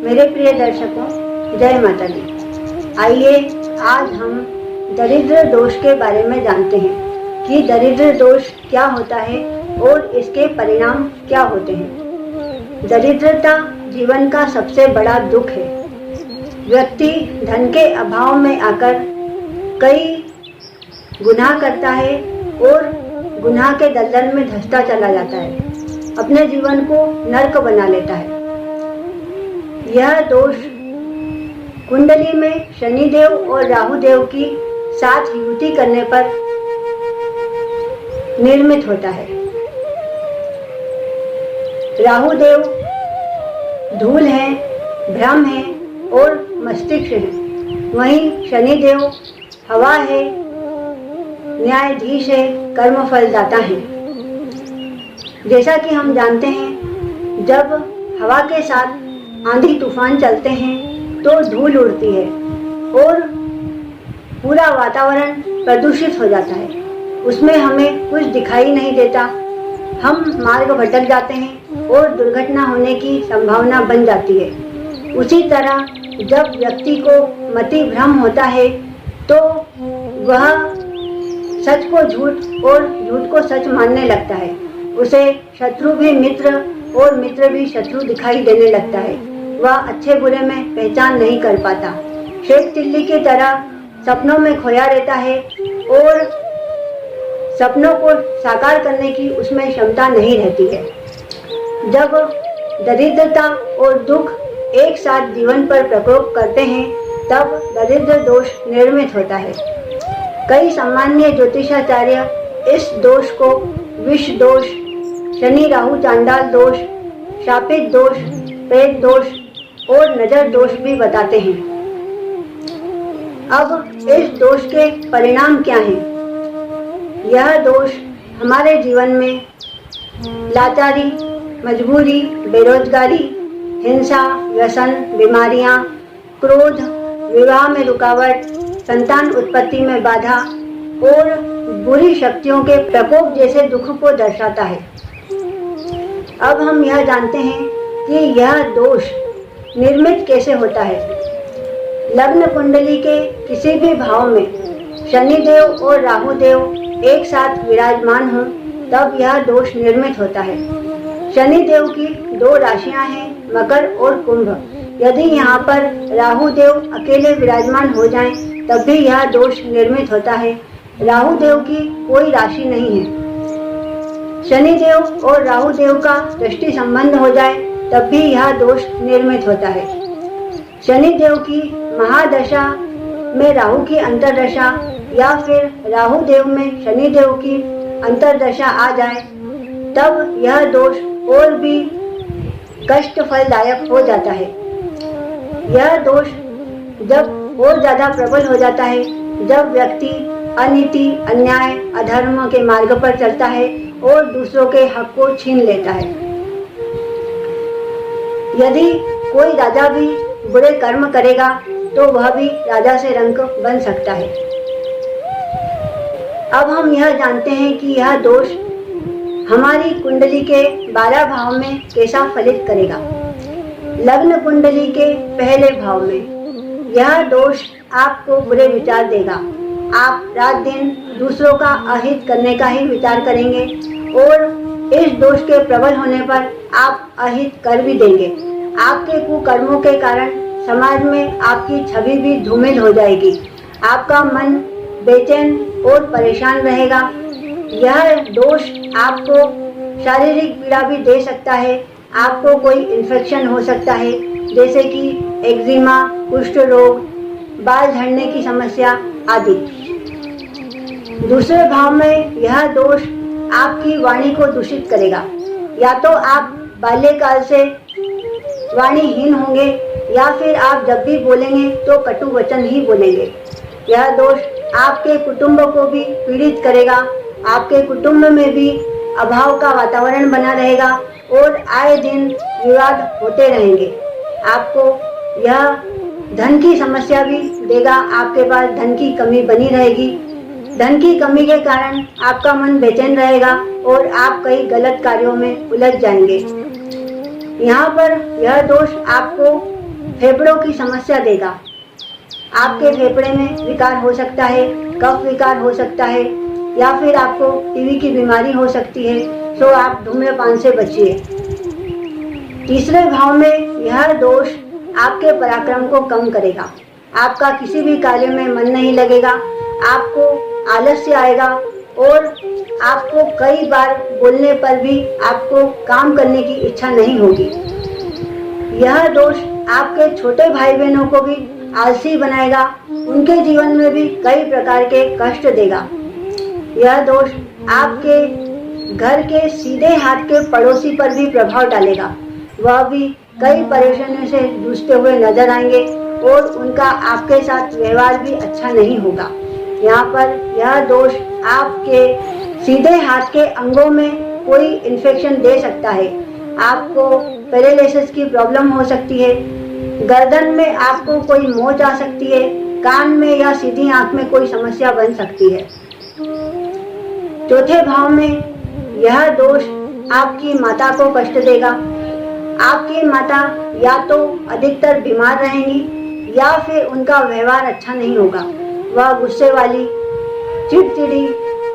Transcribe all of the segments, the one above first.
मेरे प्रिय दर्शकों, जय माता दी। आइए आज हम दरिद्र दोष के बारे में जानते हैं कि दरिद्र दोष क्या होता है और इसके परिणाम क्या होते हैं। दरिद्रता जीवन का सबसे बड़ा दुख है। व्यक्ति धन के अभाव में आकर कई गुनाह करता है और गुनाह के दलदल में धंसता चला जाता है, अपने जीवन को नरक बना लेता है। यह दोष कुंडली में शनिदेव और राहुदेव की साथ युति करने पर निर्मित होता है। राहुदेव धूल है, भ्रम है और मस्तिष्क है, वहीं शनिदेव हवा है, न्यायाधीश है, कर्मफलदाता है। जैसा कि हम जानते हैं, जब हवा के साथ आंधी तूफान चलते हैं तो धूल उड़ती है और पूरा वातावरण प्रदूषित हो जाता है। उसमें हमें कुछ दिखाई नहीं देता, हम मार्ग भटक जाते हैं और दुर्घटना होने की संभावना बन जाती है। उसी तरह जब व्यक्ति को मति भ्रम होता है तो वह सच को झूठ और झूठ को सच मानने लगता है। उसे शत्रु भी मित्र और मित्र भी शत्रु दिखाई देने लगता है। वह अच्छे बुरे में पहचान नहीं कर पाता, शेख चिल्ली की तरह सपनों में खोया रहता है और सपनों को साकार करने की उसमें क्षमता नहीं रहती है। जब दरिद्रता और दुख एक साथ जीवन पर प्रकोप करते हैं तब दरिद्र दोष निर्मित होता है। कई सामान्य ज्योतिषाचार्य इस दोष को विष दोष, शनि राहु चांडाल दोष, शापित दोष, प्रेत दोष और नजर दोष भी बताते हैं। अब इस दोष के परिणाम क्या हैं? यह दोष हमारे जीवन में लाचारी, मजबूरी, बेरोजगारी, हिंसा, व्यसन, बीमारियां, क्रोध, विवाह में रुकावट, संतान उत्पत्ति में बाधा और बुरी शक्तियों के प्रकोप जैसे दुख को दर्शाता है। अब हम यह जानते हैं कि यह दोष निर्मित कैसे होता है। लग्न कुंडली के किसी भी भाव में शनिदेव और राहुदेव एक साथ विराजमान हों तब यह दोष निर्मित होता है। शनिदेव की दो राशियां हैं, मकर और कुंभ। यदि यहाँ पर राहुदेव अकेले विराजमान हो जाएं तब भी यह दोष निर्मित होता है। राहुदेव की कोई राशि नहीं है। शनिदेव और राहुदेव का दृष्टि संबंध हो जाए तब भी यह दोष निर्मित होता है। शनिदेव की महादशा में राहु की अंतर्दशा या फिर राहुदेव में शनिदेव की अंतर्दशा आ जाए तब यह दोष और भी कष्ट फलदायक हो जाता है। यह दोष जब और ज्यादा प्रबल हो जाता है जब व्यक्ति अनीति, अन्याय, अधर्म के मार्ग पर चलता है और दूसरों के हक को छीन लेता है। यदि कोई राजा भी बुरे कर्म करेगा तो वह भी राजा से रंक बन सकता है। अब हम यह जानते हैं कि यह दोष हमारी कुंडली के 12 भाव में कैसा फलित करेगा। लग्न कुंडली के पहले भाव में यह दोष आपको बुरे विचार देगा। आप रात दिन दूसरों का अहित करने का ही विचार करेंगे और इस दोष के प्रबल होने पर आप अहित कर भी देंगे। आपके कुकर्मों के कारण समाज में आपकी छवि भी धूमिल हो जाएगी। आपका मन बेचैन और परेशान रहेगा। यह दोष आपको शारीरिक पीड़ा भी दे सकता है। आपको कोई इन्फेक्शन हो सकता है जैसे कि एक्जिमा, कुष्ठ रोग, बाल झड़ने की समस्या आदि। दूसरे भाव में यह दोष आपकी वाणी को दूषित करेगा। या तो आप बाल्यकाल से वाणीहीन होंगे या फिर आप जब भी बोलेंगे तो कटु वचन ही बोलेंगे। यह दोष आपके कुटुंब को भी पीड़ित करेगा। आपके कुटुंब में भी अभाव का वातावरण बना रहेगा और आए दिन विवाद होते रहेंगे। आपको यह धन की समस्या भी देगा। आपके पास धन की कमी बनी रहेगी। धन की कमी के कारण आपका मन बेचैन रहेगा और आप कई गलत कार्यों में उलझ जाएंगे। यहाँ पर यह दोष आपको फेफड़ों की समस्या देगा। आपके फेफड़े में विकार हो सकता है, कफ विकार हो सकता है, या फिर आपको टीबी की बीमारी हो सकती है। तो आप धूम्रपान से बचिए। तीसरे भाव में यह दोष आपके पराक्रम को कम करेगा। आपका किसी भी कार्य में मन नहीं लगेगा, आपको आलस्य आएगा और आपको कई बार बोलने पर भी आपको काम करने की इच्छा नहीं होगी। यह दोष आपके छोटे भाई बहनों को भी आलसी बनाएगा, उनके जीवन में भी कई प्रकार के कष्ट देगा। यह दोष आपके घर के सीधे हाथ के पड़ोसी पर भी प्रभाव डालेगा। वह भी कई परेशानियों से जूझते हुए नजर आएंगे और उनका आपके साथ व्यवहार भी अच्छा नहीं होगा। यहाँ पर यह दोष आपके सीधे हाथ के अंगों में कोई इन्फेक्शन दे सकता है। आपको पैरालिसिस की प्रॉब्लम हो सकती है, गर्दन में आपको कोई मोच आ सकती है, कान में या सीधी आंख में कोई समस्या बन सकती है। चौथे भाव में यह दोष आपकी माता को कष्ट देगा। आपकी माता या तो अधिकतर बीमार रहेंगी या फिर उनका व्यवहार अच्छा नहीं होगा। वह गुस्से वाली, चिड़चिड़ी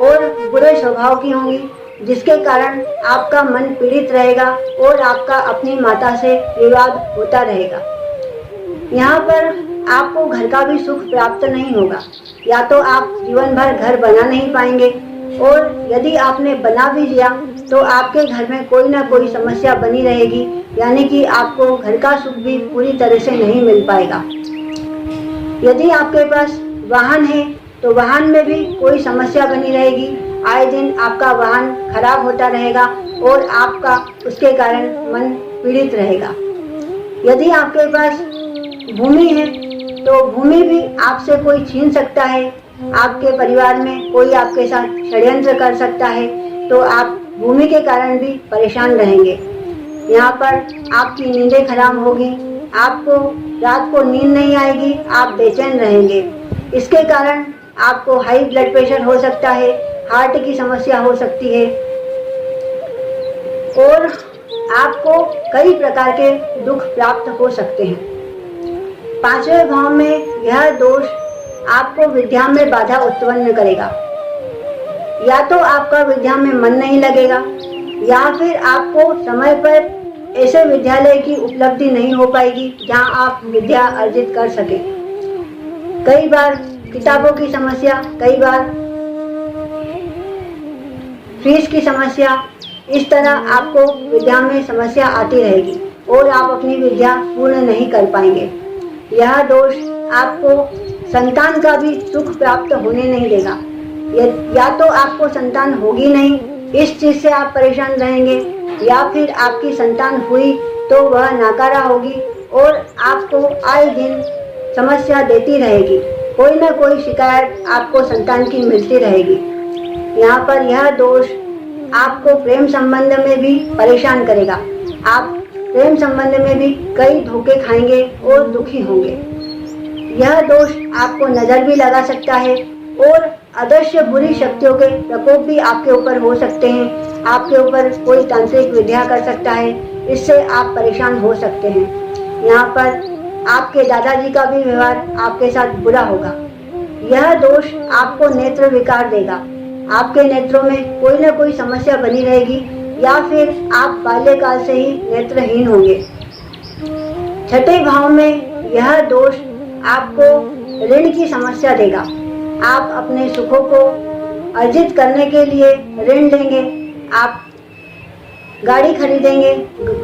और बुरे स्वभाव की होंगी, जिसके कारण आपका मन पीड़ित रहेगा और आपका अपनी माता से विवाद होता रहेगा। यहाँ पर आपको घर का भी सुख प्राप्त नहीं होगा। या तो आप जीवन भर घर बना नहीं पाएंगे, और यदि आपने बना भी लिया तो आपके घर में कोई ना कोई समस्या बनी रहेगी, यानी कि आपको घर का सुख भी पूरी तरह से नहीं मिल पाएगा। यदि आपके पास वाहन है तो वाहन में भी कोई समस्या बनी रहेगी। आए दिन आपका वाहन खराब होता रहेगा और आपका उसके कारण मन पीड़ित रहेगा। यदि आपके पास भूमि है तो भूमि भी आपसे कोई छीन सकता है। आपके परिवार में कोई आपके साथ षड्यंत्र कर सकता है, तो आप भूमि के कारण भी परेशान रहेंगे। यहाँ पर आपकी नींदें खराब होगी, आपको रात को नींद नहीं आएगी, आप बेचैन रहेंगे। इसके कारण आपको हाई ब्लड प्रेशर हो सकता है, हार्ट की समस्या हो सकती है और आपको कई प्रकार के दुख प्राप्त हो सकते हैं। पांचवें भाव में यह दोष आपको विद्या में बाधा उत्पन्न करेगा। या तो आपका विद्या में मन नहीं लगेगा, या फिर आपको समय पर ऐसे विद्यालय की उपलब्धि नहीं हो पाएगी जहां आप विद्या अर्जित कर सके। कई बार किताबों की समस्या, कई बार फीस की समस्या, इस तरह आपको विद्या में समस्या आती रहेगी और आप अपनी विद्या पूर्ण नहीं कर पाएंगे। यह दोष आपको संतान का भी सुख प्राप्त होने नहीं देगा। या तो आपको संतान होगी नहीं, इस चीज से आप परेशान रहेंगे, या फिर आपकी संतान हुई तो वह नाकारा होगी और आपको आए दिन समस्या देती रहेगी। कोई ना कोई शिकायत आपको संतान की मिलती रहेगी। यहाँ पर यह दोष आपको प्रेम संबंध में भी परेशान करेगा। आप प्रेम संबंध में भी कई धोखे खाएंगे और दुखी होंगे। यह दोष आपको नजर भी लगा सकता है और अदृश्य बुरी शक्तियों के प्रकोप भी आपके ऊपर हो सकते हैं। आपके ऊपर कोई तांत्रिक विद्या कर सकता है, इससे आप परेशान हो सकते हैं। यहाँ पर आपके दादाजी का भी व्यवहार आपके साथ बुरा होगा। यह दोष आपको नेत्र विकार देगा। आपके नेत्रों में कोई ना कोई समस्या बनी रहेगी, या फिर आप बाल्यकाल से ही नेत्रहीन होंगे। छठे भाव में यह दोष आपको ऋण की समस्या देगा। आप अपने सुखों को अर्जित करने के लिए ऋण लेंगे। आप गाड़ी खरीदेंगे,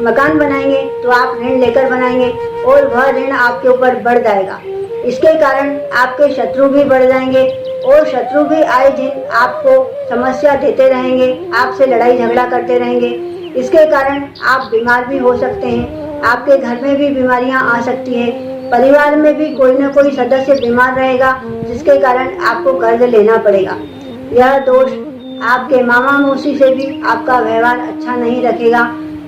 मकान बनाएंगे तो आप ऋण लेकर बनाएंगे और वह ऋण आपके ऊपर बढ़ जाएगा। इसके कारण आपके शत्रु भी बढ़ जाएंगे और शत्रु भी आए दिन आपको समस्या देते रहेंगे, आपसे लड़ाई झगड़ा करते रहेंगे। इसके कारण आप बीमार भी हो सकते हैं। आपके घर में भी बीमारियां आ सकती हैं। परिवार में भी कोई ना कोई सदस्य बीमार रहेगा, जिसके कारण आपको कर्ज लेना पड़ेगा। यह दोष आपके मामा मौसी से भी आपका व्यवहार अच्छा नहीं रखेगा।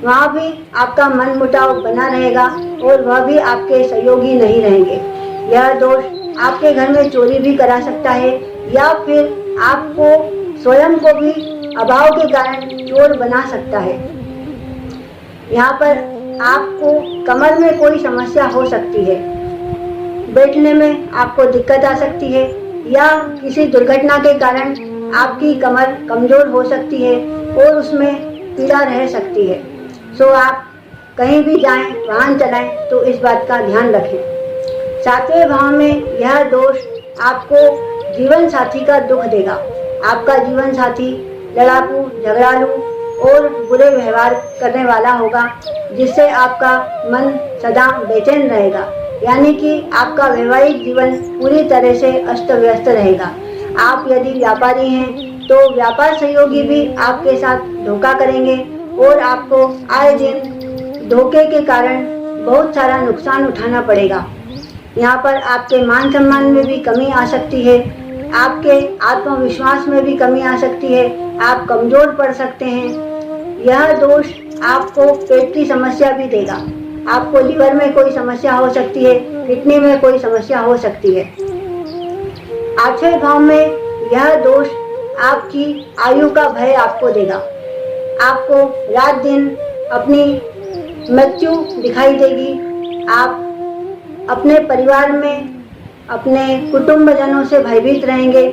वहाँ भी आपका मन मुटाव बना रहेगा और वह भी आपके सहयोगी नहीं रहेंगे। यह दोष आपके घर में चोरी भी करा सकता है, या फिर आपको स्वयं को भी अभाव के कारण चोर बना सकता है। यहाँ पर आपको कमर में कोई समस्या हो सकती है, बैठने में आपको दिक्कत आ सकती है या किसी दुर्घटना के कारण आपकी कमर कमजोर हो सकती है और उसमें पीड़ा रह सकती है। सो आप कहीं भी जाएं, वाहन चलाएं तो इस बात का ध्यान रखें। सातवें भाव में यह दोष आपको जीवन साथी का दुख देगा। आपका जीवन साथी लड़ाकू, झगड़ालू और बुरे व्यवहार करने वाला होगा, जिससे आपका मन सदा बेचैन रहेगा, यानी कि आपका वैवाहिक जीवन पूरी तरह से अस्त व्यस्त रहेगा। आप यदि व्यापारी हैं तो व्यापार सहयोगी भी आपके साथ धोखा करेंगे और आपको आए दिन धोखे के कारण बहुत सारा नुकसान उठाना पड़ेगा। यहाँ पर आपके मान सम्मान में भी कमी आ सकती है, आपके आत्मविश्वास में भी कमी आ सकती है, आप कमजोर पड़ सकते हैं। यह दोष आपको पेट की समस्या भी देगा। आपको लीवर में कोई समस्या हो सकती है, किडनी में कोई समस्या हो सकती है। आठवें भाव में यह दोष आपकी आयु का भय आपको देगा। आपको रात दिन अपनी मृत्यु दिखाई देगी। आप अपने परिवार में अपने कुटुंबजनों से भयभीत रहेंगे।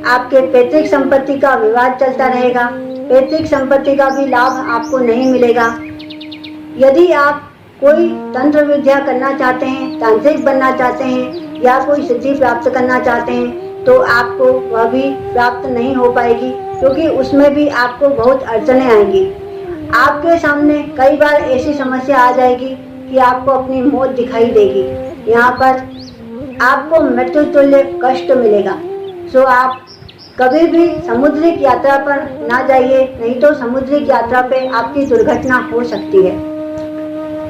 आपके पैतृक संपत्ति का विवाद चलता रहेगा। पैतृक संपत्ति का भी लाभ आपको नहीं मिलेगा। यदि आप कोई तंत्र विद्या करना चाहते हैं, तांत्रिक बनना चाहते हैं या कोई सिद्धि प्राप्त करना चाहते हैं तो आपको वह भी प्राप्त नहीं हो पाएगी, क्योंकि उसमें भी आपको बहुत अड़चनें आएंगी। आपके सामने कई बार ऐसी समस्या आ जाएगी कि आपको अपनी मौत दिखाई देगी। यहाँ पर आपको मृत्यु तुल्य कष्ट मिलेगा। सो आप कभी भी समुद्रिक यात्रा पर ना जाइए, नहीं तो समुद्रिक यात्रा पे आपकी दुर्घटना हो सकती है।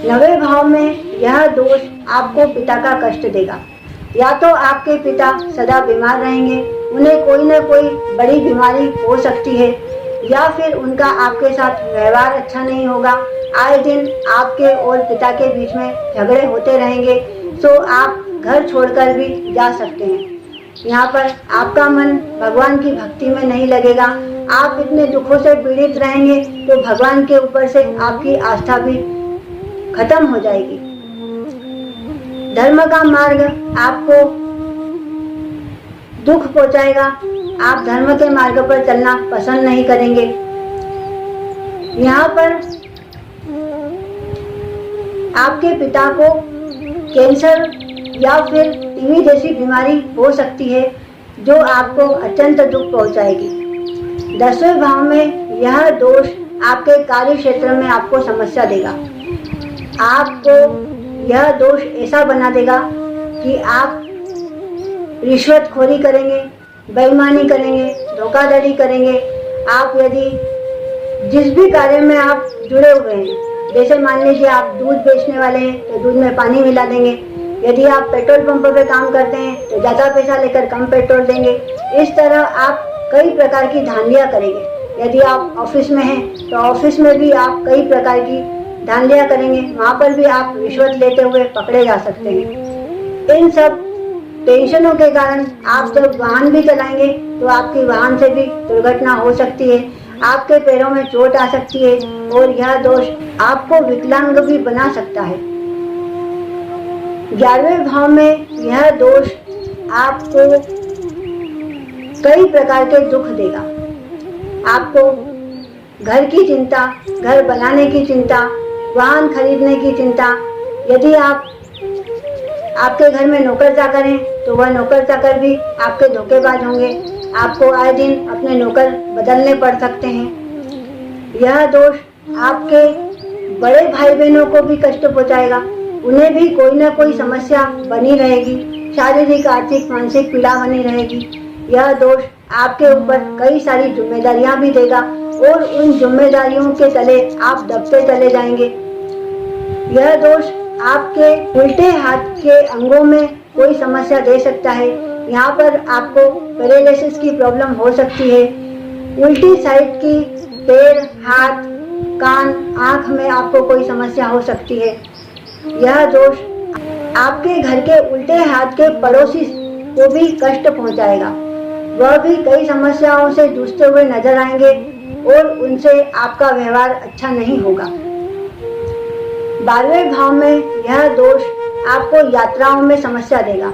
9वें भाव में यह दोष आपको पिता का कष्ट देगा। या तो आपके पिता सदा बीमार रहेंगे, उन्हें कोई न कोई बड़ी बीमारी हो सकती है, या फिर उनका आपके साथ व्यवहार अच्छा नहीं होगा। आए दिन आपके और पिता के बीच में झगड़े होते रहेंगे, तो आप घर छोड़कर भी जा सकते हैं। यहाँ पर आपका मन भगवान की भक्ति में नहीं लगेगा। आप इतने दुखों से पीड़ित रहेंगे तो भगवान के ऊपर से आपकी आस्था भी खत्म हो जाएगी। धर्म का मार्ग आपको दुख पहुंचाएगा। आप धर्म के मार्ग पर चलना पसंद नहीं करेंगे। यहाँ पर आपके पिता को कैंसर या फिर टीबी जैसी बीमारी हो सकती है, जो आपको अत्यंत दुख पहुंचाएगी। 10वें भाव में यह दोष आपके कार्य क्षेत्र में आपको समस्या देगा। आपको यह दोष ऐसा बना देगा कि आप रिश्वतखोरी करेंगे, बेईमानी करेंगे, धोखाधड़ी करेंगे। आप यदि जिस भी कार्य में आप जुड़े हुए हैं, जैसे मान लीजिए आप दूध बेचने वाले हैं तो दूध में पानी मिला देंगे। यदि आप पेट्रोल पंप पे काम करते हैं तो ज़्यादा पैसा लेकर कम पेट्रोल देंगे। इस तरह आप कई प्रकार की धांधलियाँ करेंगे। यदि आप ऑफिस में हैं तो ऑफिस में भी आप कई प्रकार की धांधलियाँ करेंगे, वहाँ पर भी आप रिश्वत लेते हुए पकड़े जा सकते हैं। इन सब टेंशनों के कारण आप जब वाहन भी चलाएंगे तो आपकी वाहन से भी दुर्घटना हो सकती है, आपके पैरों में चोट आ सकती है और यह दोष आपको विकलांग भी बना सकता है। 11वें भाव में यह दोष आपको कई प्रकार के दुख देगा। आपको घर की चिंता, घर बनाने की चिंता, वाहन खरीदने की चिंता। यदि आपके घर में नौकर चाकर हैं तो वह नौकर चाकर भी आपके धोखेबाज होंगे। आपको आए दिन अपने नौकर बदलने पड़ सकते हैं। यह दोष आपके बड़े भाई बहनों को भी कष्ट पहुंचाएगा। उन्हें भी कोई ना कोई समस्या बनी रहेगी, शारीरिक, आर्थिक, मानसिक पीड़ा बनी रहेगी। यह दोष आपके ऊपर कई सारी जिम्मेदारियां भी देगा और उन जिम्मेदारियों के तले आप दबते चले जाएंगे। यह दोष आपके उल्टे हाथ के अंगों में कोई समस्या दे सकता है। यहाँ पर आपको पैरालिसिस की प्रॉब्लम हो सकती है। उल्टी साइड की पैर, हाथ, कान, आँख में आपको कोई समस्या हो सकती है। यह दोष आपके घर के उल्टे हाथ के पड़ोसी को भी कष्ट पहुंचाएगा। वह भी कई समस्याओं से जूझते हुए नजर आएंगे और उनसे आपका व्यवहार अच्छा नहीं होगा। 12वें भाव में यह दोष आपको यात्राओं में समस्या देगा।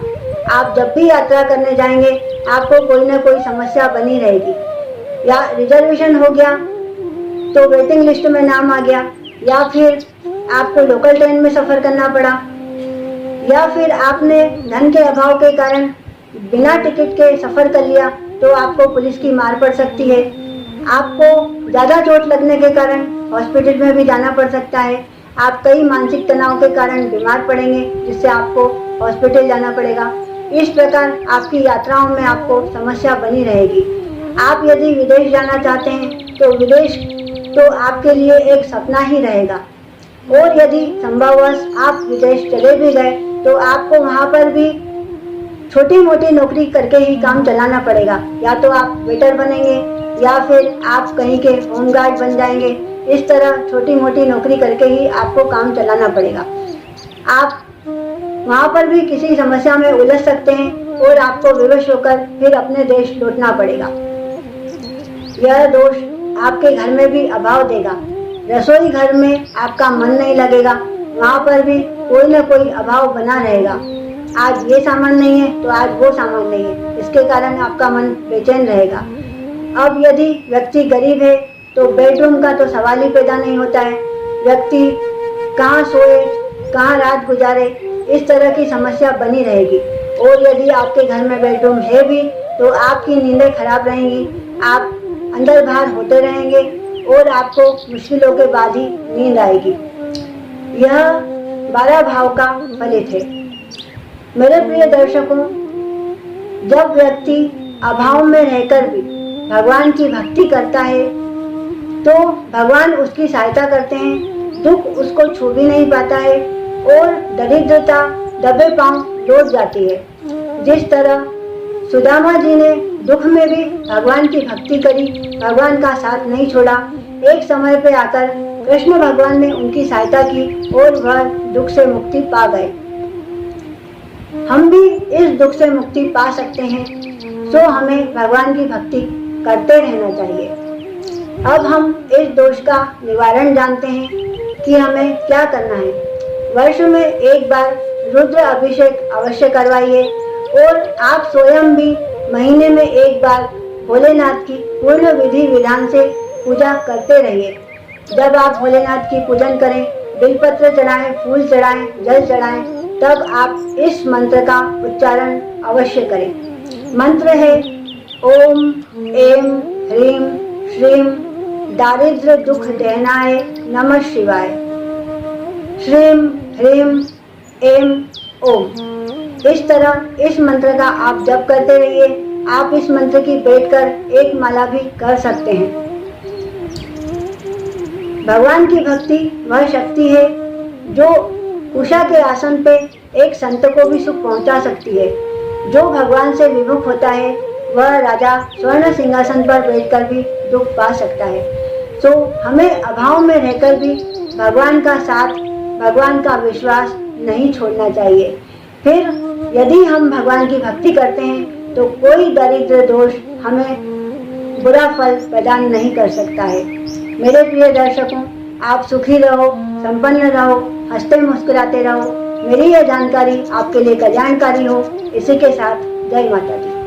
आप जब भी यात्रा करने जाएंगे आपको कोई ना कोई समस्या बनी रहेगी। या रिजर्वेशन हो गया तो वेटिंग लिस्ट में नाम आ गया, या फिर आपको लोकल ट्रेन में सफ़र करना पड़ा, या फिर आपने धन के अभाव के कारण बिना टिकट के सफ़र कर लिया तो आपको पुलिस की मार पड़ सकती है। आपको ज़्यादा चोट लगने के कारण हॉस्पिटल में भी जाना पड़ सकता है। आप कई मानसिक तनाव के कारण बीमार पड़ेंगे जिससे आपको हॉस्पिटल जाना पड़ेगा। इस प्रकार आपकी यात्राओं में आपको समस्या बनी रहेगी। आप यदि विदेश जाना चाहते हैं तो विदेश तो आपके लिए एक सपना ही रहेगा, और यदि संभववश आप विदेश चले भी गए तो आपको वहाँ पर भी छोटी मोटी नौकरी करके ही काम चलाना पड़ेगा। या तो आप वेटर बनेंगे या फिर आप कहीं के होमगार्ड बन जाएंगे। इस तरह छोटी मोटी नौकरी करके ही आपको काम चलाना पड़ेगा। आप वहाँ पर भी किसी समस्या में उलझ सकते हैं और आपको विवश होकर फिर अपने देश लौटना पड़ेगा। यह दोष आपके घर में भी अभाव देगा। रसोई घर में आपका मन नहीं लगेगा, वहाँ पर भी कोई ना कोई अभाव बना रहेगा। आज ये सामान नहीं है तो आज वो सामान नहीं है, इसके कारण आपका मन बेचैन रहेगा। अब यदि व्यक्ति गरीब है तो बेडरूम का तो सवाल ही पैदा नहीं होता है। व्यक्ति कहाँ सोए, कहाँ रात गुजारे, इस तरह की समस्या बनी रहेगी। और यदि आपके घर में बेडरूम है भी तो आपकी नींदें खराब रहेंगी, आप अंदर बाहर होते रहेंगे और आपको मुश्किलों के बाद ही नींद आएगी। यह 12 भाव का फलित है। मेरे प्रिय दर्शकों, जब व्यक्ति अभाव में रहकर भी भगवान की भक्ति करता है तो भगवान उसकी सहायता करते हैं। दुख उसको छू भी नहीं पाता है और दरिद्रता दबे पांव लौट जाती है। जिस तरह सुदामा जी ने दुख में भी भगवान की भक्ति करी, भगवान का साथ नहीं छोड़ा, एक समय पे आकर कृष्ण भगवान ने उनकी सहायता की और वह दुख से मुक्ति पा गए। हम भी इस दुख से मुक्ति पा सकते हैं, सो हमें भगवान की भक्ति करते रहना चाहिए। अब हम इस दोष का निवारण जानते हैं कि हमें क्या करना है। वर्ष में एक बार रुद्र अभिषेक अवश्य करवाइए और आप स्वयं भी महीने में एक बार भोलेनाथ की पूर्ण विधि विधान से पूजा करते रहिए। जब आप भोलेनाथ की पूजन करें, बिलपत्र चढ़ाएं, फूल चढ़ाएं, जल चढ़ाएं, तब आप इस मंत्र का उच्चारण अवश्य करें। मंत्र है ओम एम ह्रीम श्रीम दारिद्र्य दुख दहनाय नमः शिवाय। श्रीम ह्रीम एम ओम। इस तरह इस मंत्र का आप जप करते रहिए। आप इस मंत्र की बैठकर एक माला भी कर सकते हैं। भगवान की भक्ति वह शक्ति है जो उषा के आसन पे एक संत को भी सुख पहुंचा सकती है। जो भगवान से विमुख होता है वह राजा स्वर्ण सिंहासन पर बैठकर भी दुख पा सकता है। तो हमें अभाव में रहकर भी भगवान का साथ, भगवान का विश्वास नहीं छोड़ना चाहिए। फिर यदि हम भगवान की भक्ति करते हैं तो कोई दरिद्र दोष हमें बुरा फल प्रदान नहीं कर सकता है। मेरे प्रिय दर्शकों, आप सुखी रहो, संपन्न रहो, हंसते मुस्कुराते रहो। मेरी यह जानकारी आपके लिए कल्याणकारी हो। इसी के साथ जय माता दी।